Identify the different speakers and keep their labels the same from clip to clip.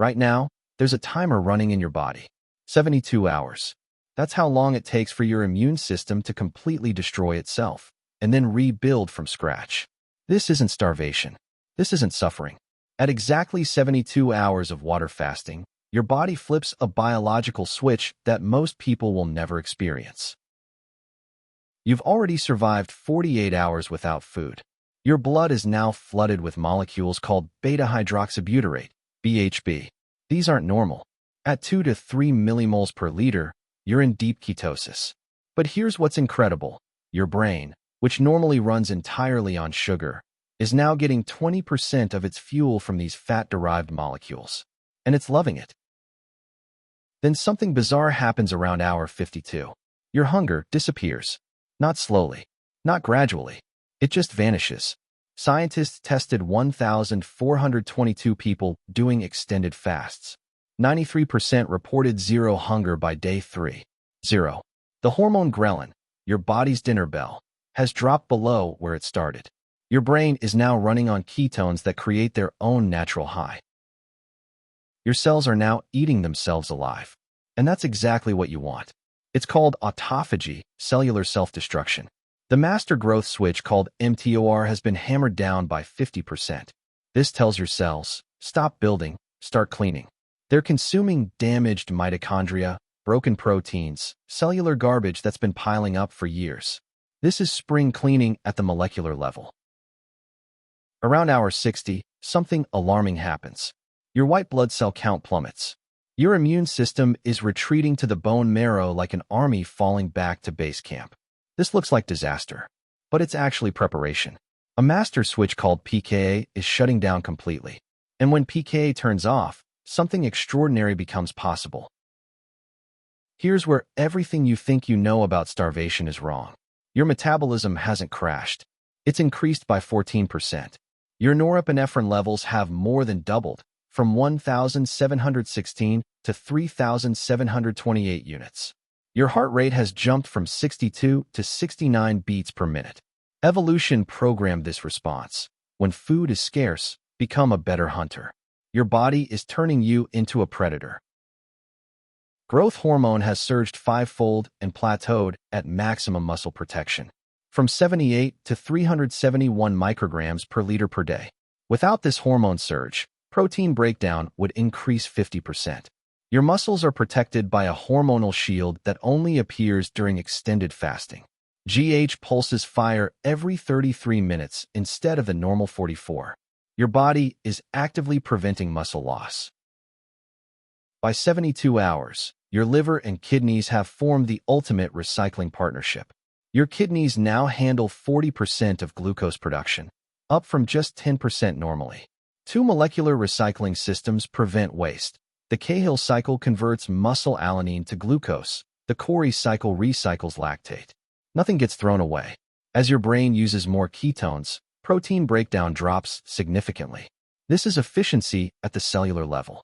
Speaker 1: Right now, there's a timer running in your body. 72 hours. That's how long it takes for your immune system to completely destroy itself and then rebuild from scratch. This isn't starvation. This isn't suffering. At exactly 72 hours of water fasting, your body flips a biological switch that most people will never experience. You've already survived 48 hours without food. Your blood is now flooded with molecules called beta-hydroxybutyrate, BHB. These aren't normal. At 2 to 3 millimoles per liter, you're in deep ketosis. But here's what's incredible. Your brain, which normally runs entirely on sugar, is now getting 20% of its fuel from these fat-derived molecules. And it's loving it. Then something bizarre happens around hour 52. Your hunger disappears. Not slowly. Not gradually. It just vanishes. Scientists tested 1,422 people doing extended fasts. 93% reported zero hunger by day 3. 0. The hormone ghrelin, your body's dinner bell, has dropped below where it started. Your brain is now running on ketones that create their own natural high. Your cells are now eating themselves alive. And that's exactly what you want. It's called autophagy, cellular self-destruction. The master growth switch called mTOR has been hammered down by 50%. This tells your cells, stop building, start cleaning. They're consuming damaged mitochondria, broken proteins, cellular garbage that's been piling up for years. This is spring cleaning at the molecular level. Around hour 60, something alarming happens. Your white blood cell count plummets. Your immune system is retreating to the bone marrow like an army falling back to base camp. This looks like disaster, but it's actually preparation. A master switch called pKa is shutting down completely. And when pKa turns off, something extraordinary becomes possible. Here's where everything you think you know about starvation is wrong. Your metabolism hasn't crashed. It's increased by 14%. Your norepinephrine levels have more than doubled, from 1,716 to 3,728 units. Your heart rate has jumped from 62 to 69 beats per minute. Evolution programmed this response. When food is scarce, become a better hunter. Your body is turning you into a predator. Growth hormone has surged 5-fold and plateaued at maximum muscle protection, from 78 to 371 micrograms per liter per day. Without this hormone surge, protein breakdown would increase 50%. Your muscles are protected by a hormonal shield that only appears during extended fasting. GH pulses fire every 33 minutes instead of the normal 44. Your body is actively preventing muscle loss. By 72 hours, your liver and kidneys have formed the ultimate recycling partnership. Your kidneys now handle 40% of glucose production, up from just 10% normally. Two molecular recycling systems prevent waste. The Cahill cycle converts muscle alanine to glucose. The Cori cycle recycles lactate. Nothing gets thrown away. As your brain uses more ketones, protein breakdown drops significantly. This is efficiency at the cellular level.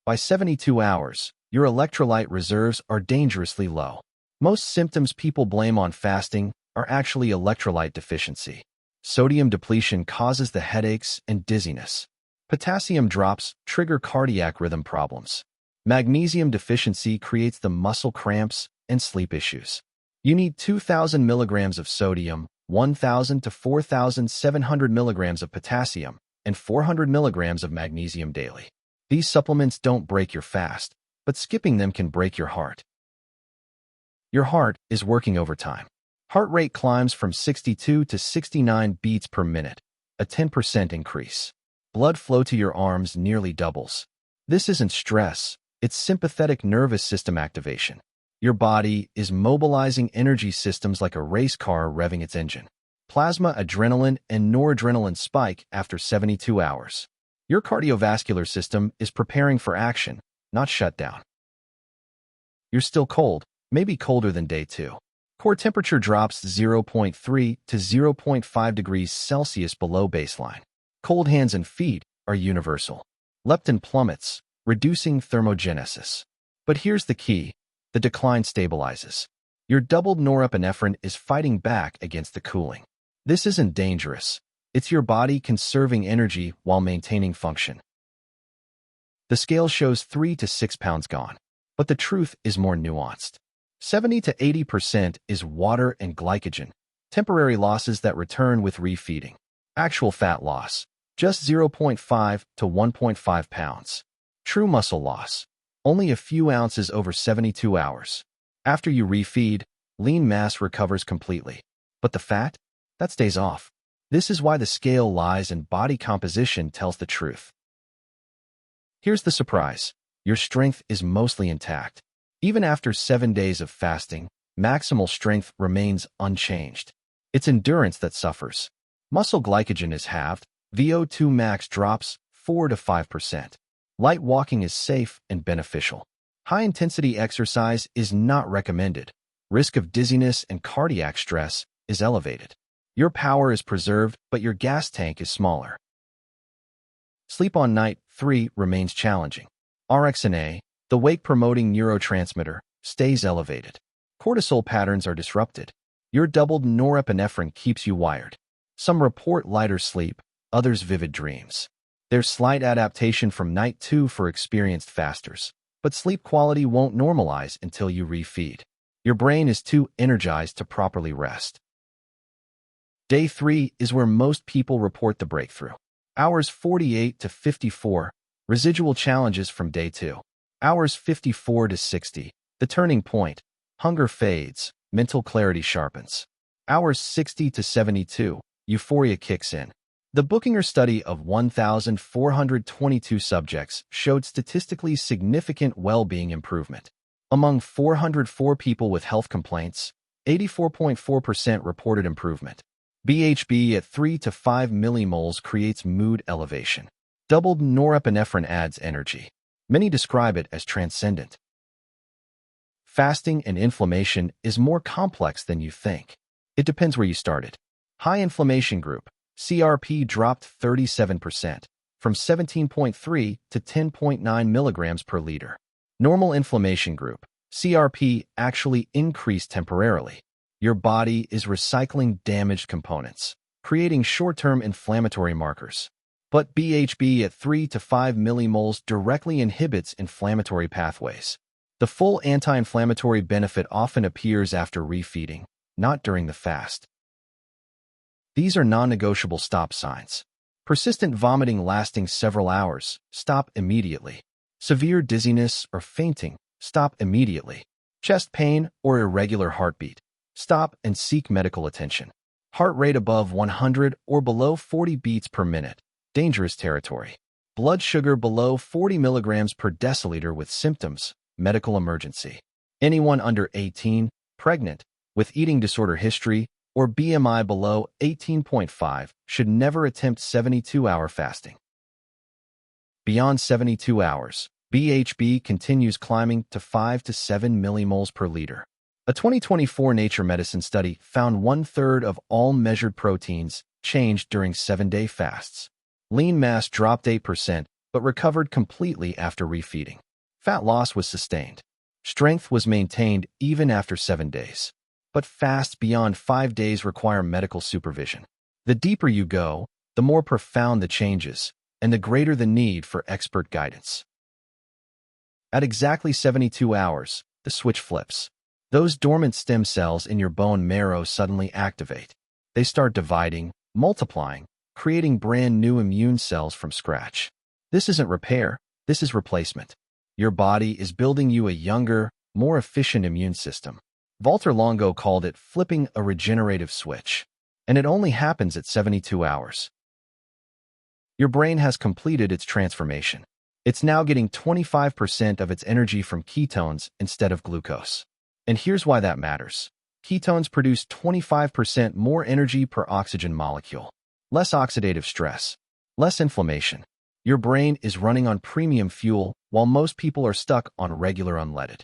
Speaker 1: By 72 hours, your electrolyte reserves are dangerously low. Most symptoms people blame on fasting are actually electrolyte deficiency. Sodium depletion causes the headaches and dizziness. Potassium drops trigger cardiac rhythm problems. Magnesium deficiency creates the muscle cramps and sleep issues. You need 2,000 milligrams of sodium, 1,000 to 4,700 milligrams of potassium, and 400 milligrams of magnesium daily. These supplements don't break your fast, but skipping them can break your heart. Your heart is working overtime. Heart rate climbs from 62 to 69 beats per minute, a 10% increase. Blood flow to your arms nearly doubles. This isn't stress, it's sympathetic nervous system activation. Your body is mobilizing energy systems like a race car revving its engine. Plasma, adrenaline, and noradrenaline spike after 72 hours. Your cardiovascular system is preparing for action, not shutdown. You're still cold, maybe colder than day 2. Core temperature drops 0.3 to 0.5 degrees Celsius below baseline. Cold hands and feet are universal. Leptin plummets, reducing thermogenesis. But here's the key. The decline stabilizes. Your doubled norepinephrine is fighting back against the cooling. This isn't dangerous. It's your body conserving energy while maintaining function. The scale shows 3 to 6 pounds gone. But the truth is more nuanced. 70 to 80% is water and glycogen, temporary losses that return with refeeding. Actual fat loss, just 0.5 to 1.5 pounds. True muscle loss, only a few ounces over 72 hours. After you refeed, lean mass recovers completely. But the fat? That stays off. This is why the scale lies and body composition tells the truth. Here's the surprise. Your strength is mostly intact. Even after 7 days of fasting, maximal strength remains unchanged. It's endurance that suffers. Muscle glycogen is halved, VO2 max drops 4 to 5%. Light walking is safe and beneficial. High-intensity exercise is not recommended. Risk of dizziness and cardiac stress is elevated. Your power is preserved, but your gas tank is smaller. Sleep on night 3 remains challenging. RxNA, the wake-promoting neurotransmitter, stays elevated. Cortisol patterns are disrupted. Your doubled norepinephrine keeps you wired. Some report lighter sleep, others vivid dreams. There's slight adaptation from night 2 for experienced fasters, but sleep quality won't normalize until you refeed. Your brain is too energized to properly rest. Day 3 is where most people report the breakthrough. Hours 48 to 54, residual challenges from day 2. Hours 54 to 60, the turning point. Hunger fades, mental clarity sharpens. Hours 60 to 72, euphoria kicks in. The Buchinger study of 1,422 subjects showed statistically significant well-being improvement. Among 404 people with health complaints, 84.4% reported improvement. BHB at 3 to 5 millimoles creates mood elevation. Doubled norepinephrine adds energy. Many describe it as transcendent. Fasting and inflammation is more complex than you think. It depends where you started. High inflammation group, CRP dropped 37%, from 17.3 to 10.9 milligrams per liter. Normal inflammation group, CRP actually increased temporarily. Your body is recycling damaged components, creating short-term inflammatory markers. But BHB at 3 to 5 millimoles directly inhibits inflammatory pathways. The full anti-inflammatory benefit often appears after refeeding, not during the fast. These are non-negotiable stop signs. Persistent vomiting lasting several hours, stop immediately. Severe dizziness or fainting, stop immediately. Chest pain or irregular heartbeat, stop and seek medical attention. Heart rate above 100 or below 40 beats per minute, dangerous territory. Blood sugar below 40 milligrams per deciliter with symptoms, medical emergency. Anyone under 18, pregnant, with eating disorder history, or BMI below 18.5 should never attempt 72-hour fasting. Beyond 72 hours, BHB continues climbing to 5 to 7 millimoles per liter. A 2024 Nature Medicine study found 1/3 of all measured proteins changed during 7-day fasts. Lean mass dropped 8%, but recovered completely after refeeding. Fat loss was sustained. Strength was maintained even after 7 days. But fasts beyond 5 days require medical supervision. The deeper you go, the more profound the changes, and the greater the need for expert guidance. At exactly 72 hours, the switch flips. Those dormant stem cells in your bone marrow suddenly activate. They start dividing, multiplying, creating brand new immune cells from scratch. This isn't repair, this is replacement. Your body is building you a younger, more efficient immune system. Walter Longo called it flipping a regenerative switch. And it only happens at 72 hours. Your brain has completed its transformation. It's now getting 25% of its energy from ketones instead of glucose. And here's why that matters. Ketones produce 25% more energy per oxygen molecule. Less oxidative stress. Less inflammation. Your brain is running on premium fuel while most people are stuck on regular unleaded.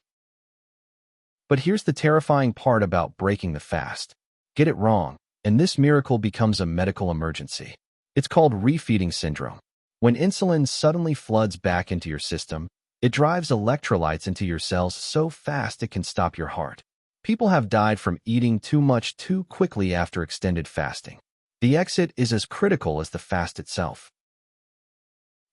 Speaker 1: But here's the terrifying part about breaking the fast. Get it wrong, and this miracle becomes a medical emergency. It's called refeeding syndrome. When insulin suddenly floods back into your system, it drives electrolytes into your cells so fast it can stop your heart. People have died from eating too much too quickly after extended fasting. The exit is as critical as the fast itself.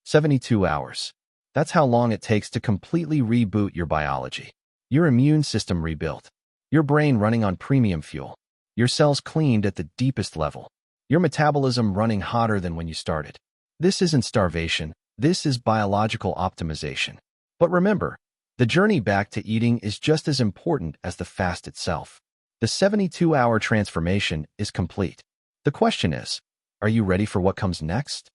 Speaker 1: 72 hours. That's how long it takes to completely reboot your biology. Your immune system rebuilt. Your brain running on premium fuel. Your cells cleaned at the deepest level. Your metabolism running hotter than when you started. This isn't starvation. This is biological optimization. But remember, the journey back to eating is just as important as the fast itself. The 72-hour transformation is complete. The question is, are you ready for what comes next?